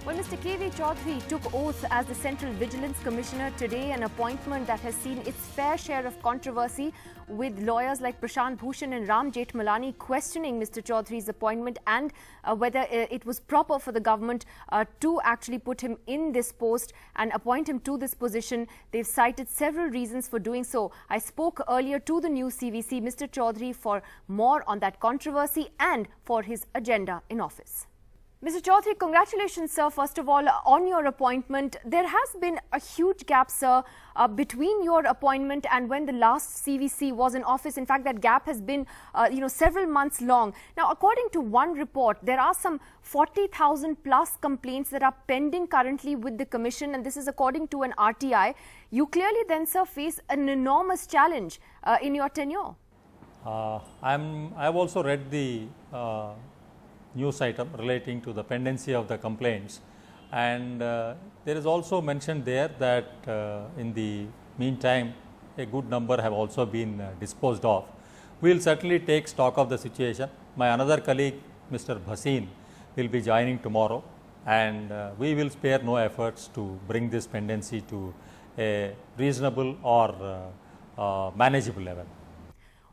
Well, Mr. KV Chaudhary took oath as the Central Vigilance Commissioner today, an appointment that has seen its fair share of controversy, with lawyers like Prashant Bhushan and Ram Jethmalani questioning Mr. Chaudhary's appointment and whether it was proper for the government to actually put him in this post and appoint him to this position. They've cited several reasons for doing so. I spoke earlier to the new CVC, Mr. Chaudhary, for more on that controversy and for his agenda in office. Mr. Chaudhary, congratulations, sir, first of all, on your appointment. There has been a huge gap, sir, between your appointment and when the last CVC was in office. In fact, that gap has been, several months long. Now, according to one report, there are some 40,000 plus complaints that are pending currently with the Commission, and this is according to an RTI. You clearly then, sir, face an enormous challenge in your tenure. I've also read the news item relating to the pendency of the complaints, and there is also mentioned there that in the meantime a good number have also been disposed of. We will certainly take stock of the situation. My another colleague, Mr. Bhasin, will be joining tomorrow, and we will spare no efforts to bring this pendency to a reasonable or manageable level.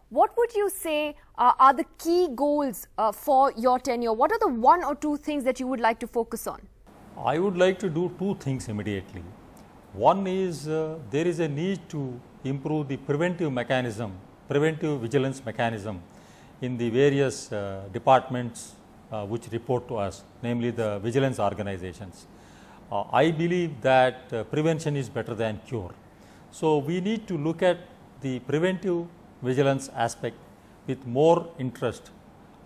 What would you say are the key goals for your tenure? What are the one or two things that you would like to focus on? I would like to do two things immediately. One is there is a need to improve the preventive vigilance mechanism in the various departments which report to us, namely the vigilance organizations. I believe that prevention is better than cure. So, we need to look at the preventive vigilance aspect with more interest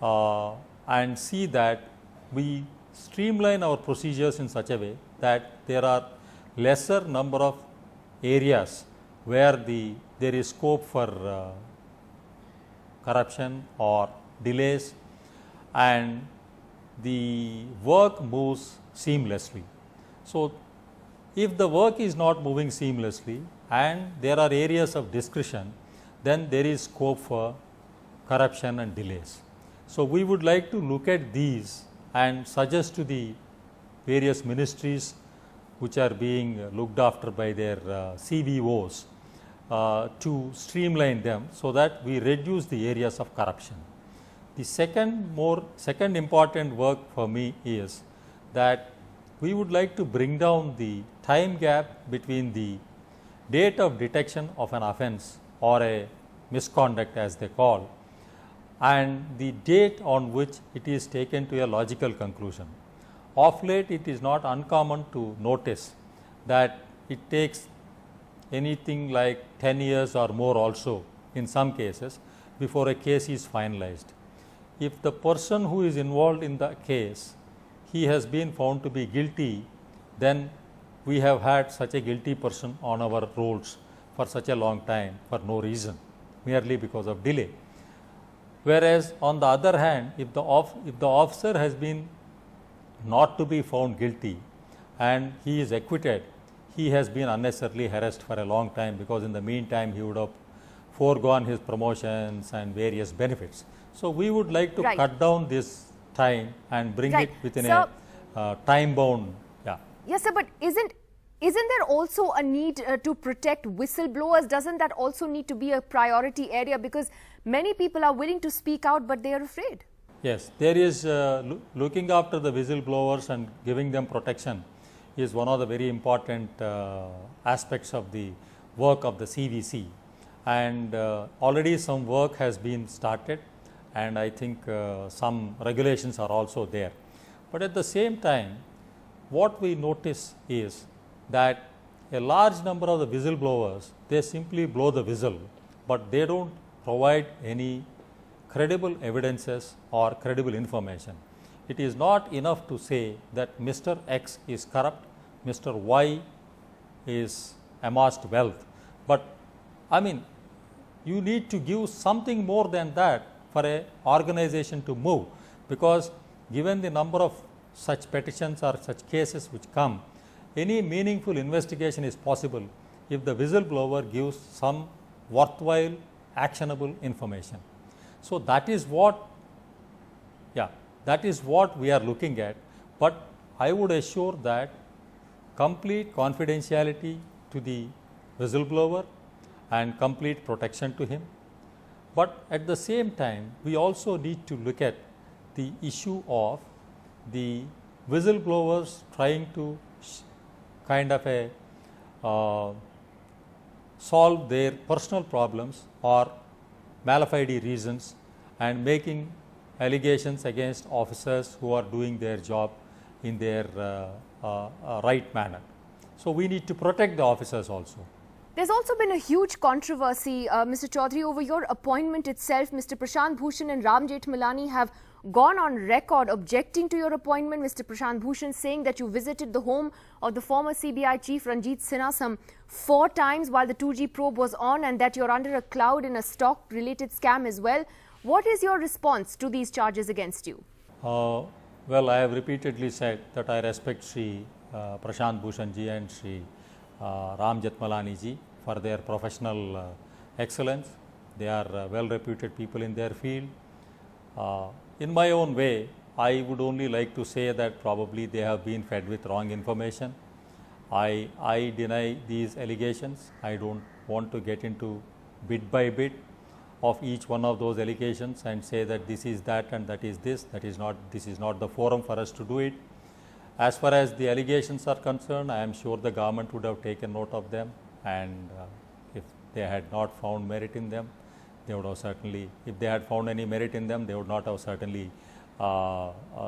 and see that we streamline our procedures in such a way that there are lesser number of areas where there is scope for corruption or delays, and the work moves seamlessly. So, if the work is not moving seamlessly and there are areas of discretion, then there is scope for corruption and delays. So, we would like to look at these and suggest to the various ministries which are being looked after by their CVOs to streamline them so that we reduce the areas of corruption. The second important work for me is that we would like to bring down the time gap between the date of detection of an offence or a misconduct as they call, and the date on which it is taken to a logical conclusion. Of late, it is not uncommon to notice that it takes anything like 10 years or more also in some cases before a case is finalized. If the person who is involved in the case, he has been found to be guilty, then we have had such a guilty person on our rolls for such a long time for no reason, merely because of delay. Whereas, on the other hand, if the officer has been not to be found guilty and he is acquitted, he has been unnecessarily harassed for a long time, because in the meantime he would have foregone his promotions and various benefits. So, we would like to cut down this time and bring it within a time bound. Yes, sir, but isn't there also a need to protect whistleblowers? Doesn't that also need to be a priority area, because many people are willing to speak out but they are afraid? Yes, there is looking after the whistleblowers and giving them protection is one of the very important aspects of the work of the CVC, and already some work has been started, and I think some regulations are also there. But at the same time, what we notice is that a large number of the whistleblowers, they simply blow the whistle, but they don't provide any credible evidences or credible information. It is not enough to say that Mr. X is corrupt, Mr. Y is amassed wealth, but I mean, you need to give something more than that for a organization to move, because given the number of such petitions or such cases which come, any meaningful investigation is possible if the whistleblower gives some worthwhile, actionable information. So, that is what we are looking at. But I would assure that complete confidentiality to the whistleblower and complete protection to him. But at the same time, we also need to look at the issue of the whistleblowers trying to kind of solve their personal problems or malafide reasons and making allegations against officers who are doing their job in their right manner. So, we need to protect the officers also. There's also been a huge controversy, Mr. Chaudhary, over your appointment itself. Mr. Prashant Bhushan and Ram Jethmalani have gone on record objecting to your appointment. Mr. Prashant Bhushan saying that you visited the home of the former CBI Chief Ranjit Sinha some 4 times while the 2G probe was on, and that you're under a cloud in a stock-related scam as well. What is your response to these charges against you? Well, I have repeatedly said that I respect Shri Prashant Bhushan ji and Shri Ram Jethmalani ji for their professional excellence. They are well reputed people in their field. In my own way, I would only like to say that probably they have been fed with wrong information. I deny these allegations. I don't want to get into bit by bit of each one of those allegations and say that this is that and that is this. This is not the forum for us to do it. As far as the allegations are concerned, I am sure the government would have taken note of them, and if they had not found merit in them, they would have certainly, if they had found any merit in them, they would not have certainly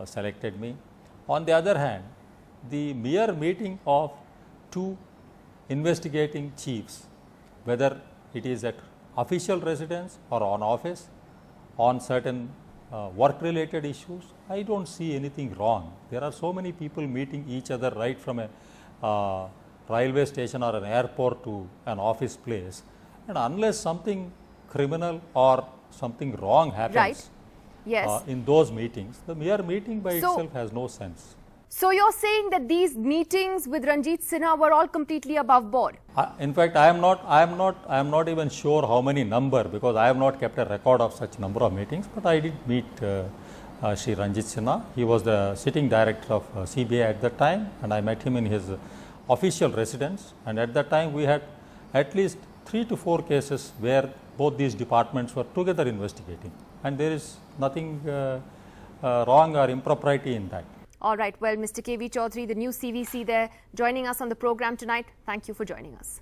selected me. On the other hand, the mere meeting of 2 investigating chiefs, whether it is at official residence or on office, on certain work-related issues, I don't see anything wrong. There are so many people meeting each other right from a railway station or an airport to an office place, and unless something criminal or something wrong happens in those meetings, the mere meeting by itself has no sense. So you're saying that these meetings with Ranjit Sinha were all completely above board? In fact, I am not even sure how many number, because I have not kept a record of such number of meetings. But I did meet Shri Ranjit Sinha. He was the sitting director of CBI at that time, and I met him in his official residence. And at that time, we had at least 3 to 4 cases where both these departments were together investigating, and there is nothing wrong or impropriety in that. All right. Well, Mr. KV Chaudhary, the new CVC there, joining us on the program tonight. Thank you for joining us.